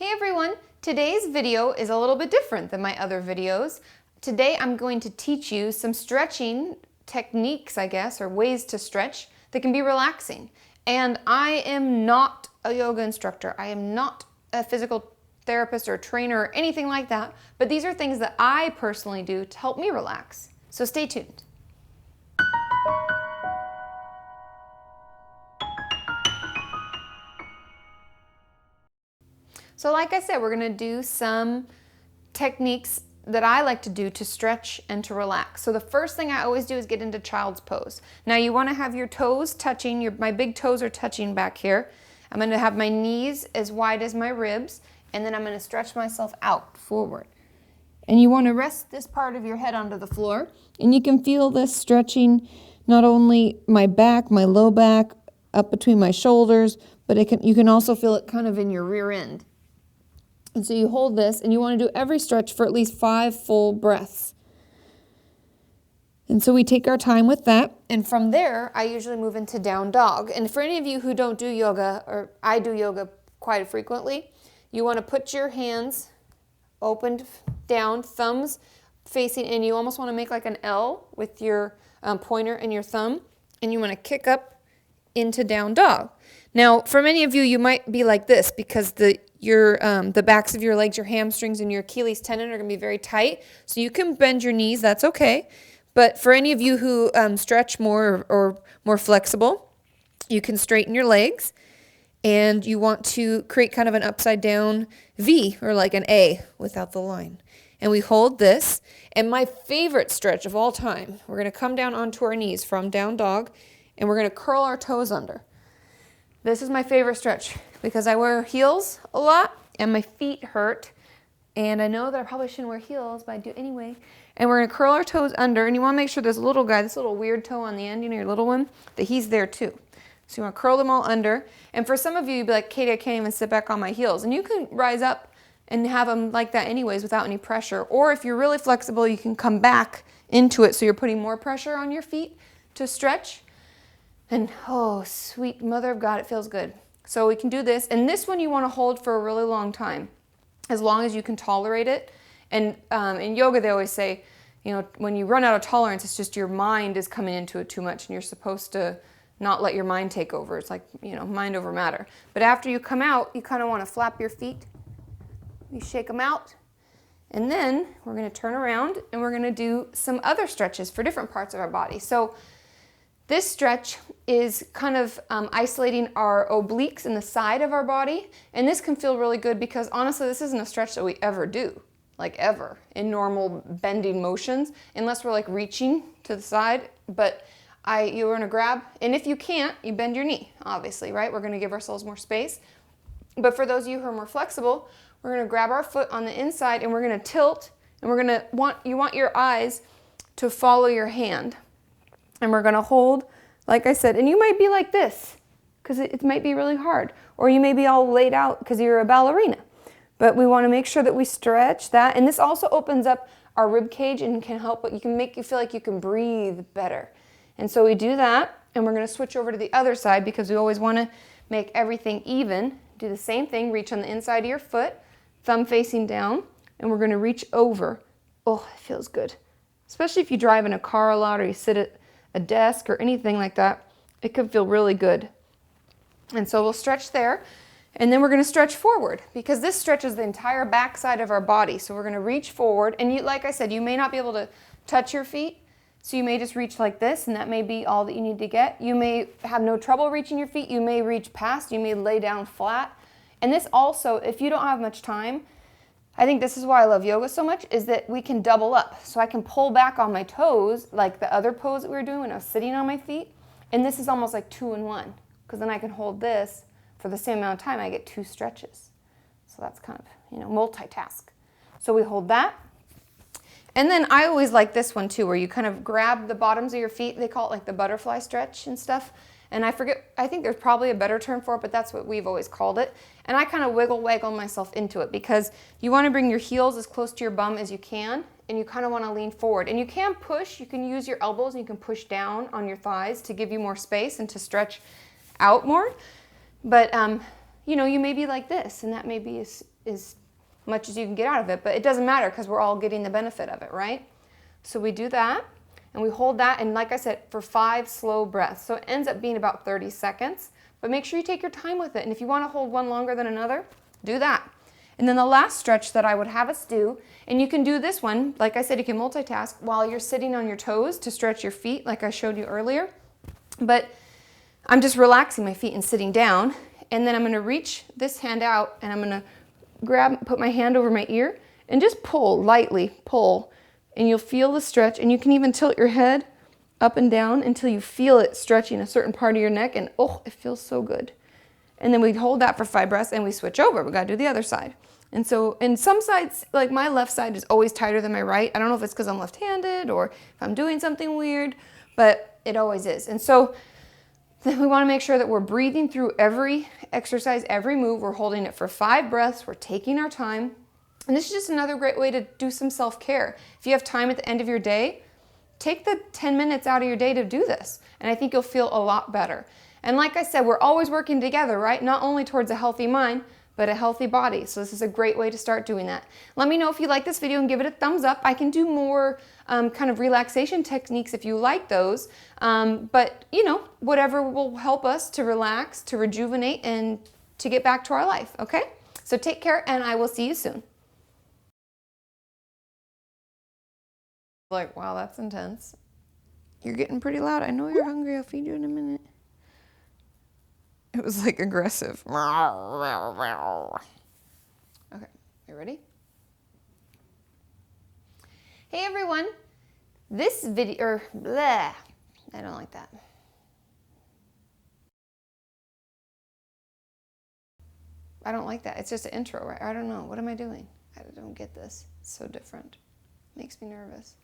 Hey everyone! Today's video is a little bit different than my other videos. Today I'm going to teach you some stretching techniques, I guess, or ways to stretch that can be relaxing. And I am not a yoga instructor. I am not a physical therapist or trainer or anything like that, but these are things that I personally do to help me relax. So stay tuned. So like I said, we're going to do some techniques that I like to do to stretch and to relax. So the first thing I always do is get into child's pose. Now you want to have your toes touching, my big toes are touching back here. I'm going to have my knees as wide as my ribs, and then I'm going to stretch myself out forward. And you want to rest this part of your head onto the floor, and you can feel this stretching not only my back, my low back, up between my shoulders, but you can also feel it kind of in your rear end. And so you hold this, and you want to do every stretch for at least 5 full breaths. And so we take our time with that, and from there, I usually move into down dog. And for any of you who don't do yoga, or I do yoga quite frequently, you want to put your hands opened down, thumbs facing in. You almost want to make like an L with your pointer and your thumb, and you want to kick up into down dog. Now, for many of you, you might be like this because the backs of your legs, your hamstrings, and your Achilles tendon are going to be very tight. So you can bend your knees, that's okay. But for any of you who stretch more or more flexible, you can straighten your legs, and you want to create kind of an upside down V, or like an A without the line. And we hold this, and my favorite stretch of all time, we're going to come down onto our knees from down dog, and we're going to curl our toes under. This is my favorite stretch because I wear heels a lot and my feet hurt. And I know that I probably shouldn't wear heels, but I do anyway. And we're going to curl our toes under, and you want to make sure this little guy, this little weird toe on the end, your little one, that he's there too. So you want to curl them all under. And for some of you, you'd be like, Katie, I can't even sit back on my heels. And you can rise up and have them like that anyways without any pressure. Or if you're really flexible, you can come back into it so you're putting more pressure on your feet to stretch. And oh, sweet mother of God, it feels good. So we can do this. And this one you want to hold for a really long time, as long as you can tolerate it. And in yoga, they always say, when you run out of tolerance, it's just your mind is coming into it too much, and you're supposed to not let your mind take over. It's like, mind over matter. But after you come out, you kind of want to flap your feet. You shake them out. And then we're going to turn around, and we're going to do some other stretches for different parts of our body. So this stretch is kind of isolating our obliques in the side of our body, and this can feel really good because honestly, this isn't a stretch that we ever do, like ever, in normal bending motions, unless we're like reaching to the side. But you're going to grab, and if you can't, you bend your knee, obviously, right? We're going to give ourselves more space. But for those of you who are more flexible, we're going to grab our foot on the inside, and we're going to tilt, and you want your eyes to follow your hand. And we're going to hold, like I said, and you might be like this because it might be really hard. Or you may be all laid out because you're a ballerina. But we want to make sure that we stretch that. And this also opens up our rib cage and can help, but you can make you feel like you can breathe better. And so we do that, and we're going to switch over to the other side because we always want to make everything even. Do the same thing, reach on the inside of your foot, thumb facing down, and we're going to reach over. Oh, it feels good. Especially if you drive in a car a lot or you sit at a desk or anything like that, it can feel really good. And so we'll stretch there, and then we're going to stretch forward because this stretches the entire back side of our body. So we're going to reach forward, and like I said, you may not be able to touch your feet, so you may just reach like this, and that may be all that you need to get. You may have no trouble reaching your feet. You may reach past. You may lay down flat. And this also, if you don't have much time, I think this is why I love yoga so much, is that we can double up. So I can pull back on my toes, like the other pose that we were doing when I was sitting on my feet. And this is almost like 2 in 1, because then I can hold this for the same amount of time. I get 2 stretches. So that's kind of, multitask. So we hold that. And then I always like this one too, where you kind of grab the bottoms of your feet. They call it like the butterfly stretch and stuff. And I think there's probably a better term for it, but that's what we've always called it. And I kind of waggle myself into it because you want to bring your heels as close to your bum as you can, and you kind of want to lean forward. And you can push, you can use your elbows, and you can push down on your thighs to give you more space and to stretch out more. But, you may be like this, and that may be as much as you can get out of it, but it doesn't matter because we're all getting the benefit of it, right? So we do that and we hold that, and like I said, for 5 slow breaths. So it ends up being about 30 seconds, but make sure you take your time with it. And if you want to hold one longer than another, do that. And then the last stretch that I would have us do, and you can do this one, like I said, you can multitask while you're sitting on your toes to stretch your feet like I showed you earlier. But I'm just relaxing my feet and sitting down, and then I'm going to reach this hand out and I'm going to put my hand over my ear and just pull, lightly pull, and you'll feel the stretch, and you can even tilt your head up and down until you feel it stretching a certain part of your neck, and oh, it feels so good. And then we hold that for 5 breaths and we switch over. We got to do the other side. And so in some sides, like my left side is always tighter than my right. I don't know if it's because I'm left-handed or if I'm doing something weird, but it always is. And so then we want to make sure that we're breathing through every exercise, every move. We're holding it for 5 breaths. We're taking our time. And this is just another great way to do some self-care. If you have time at the end of your day, take the 10 minutes out of your day to do this. And I think you'll feel a lot better. And like I said, we're always working together, right? Not only towards a healthy mind, but a healthy body. So this is a great way to start doing that. Let me know if you like this video and give it a thumbs up. I can do more kind of relaxation techniques if you like those. But you know, whatever will help us to relax, to rejuvenate, and to get back to our life, okay? So take care, and I will see you soon. Like, wow, that's intense. You're getting pretty loud. I know you're hungry. I'll feed you in a minute. It was like aggressive. Okay, you ready? Hey everyone, this video, I don't like that. I don't like that. It's just an intro, right? I don't know. What am I doing? I don't get this. It's so different. Makes me nervous.